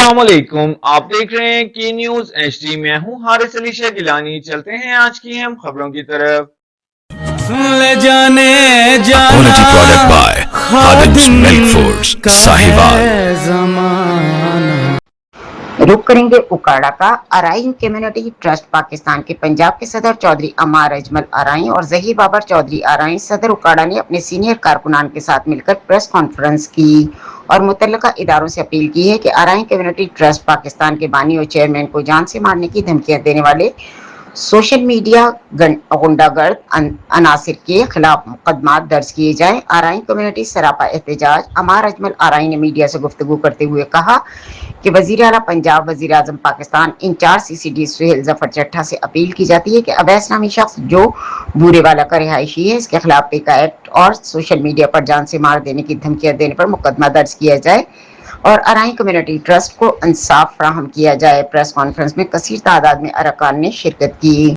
अस्सलामुअलैकुम, आप देख रहे हैं की न्यूज एचडी। मैं हूं हारिस अली शाह गिलानी। चलते हैं आज की अहम खबरों की तरफ। ले जाने जाना Quality product by Khadim's Milk Foods, का Sahiwal. है जमाना। रुख करेंगे उकाड़ा का। अराइन कम्युनिटी ट्रस्ट पाकिस्तान के पंजाब के सदर चौधरी अमार अजमल अराइन और जहीर बाबर चौधरी अराइन सदर उकाड़ा ने अपने सीनियर कारकुनान के साथ मिलकर प्रेस कॉन्फ्रेंस की और मुतल्लिका इदारों से अपील की है कि अराइन कम्युनिटी ट्रस्ट पाकिस्तान के बानी और चेयरमैन को जान से मारने की धमकियां देने वाले सोशल मीडिया गुंडागर्द अनासिर के खिलाफ मुकदमा दर्ज किए जाएं। आराइन कम्युनिटी सरापा एहतजाज। अमार अजमल आराइन ने मीडिया से गुफ्तगू करते हुए कहा कि वजीर आला पंजाब वजीर आजम पाकिस्तान इंचार्ज CCD सुहेल जफर चट्ठा से अपील की जाती है कि अवैस नामी शख्स जो बूरेवाला का रिहायशी है, इसके खिलाफ टेका एक्ट और सोशल मीडिया पर जान से मार देने की धमकियां देने पर मुकदमा दर्ज किया जाए और अराइन कम्युनिटी ट्रस्ट को इंसाफ फराहम किया जाए। प्रेस कॉन्फ्रेंस में कसीर तादाद में अरकान ने शिरकत की।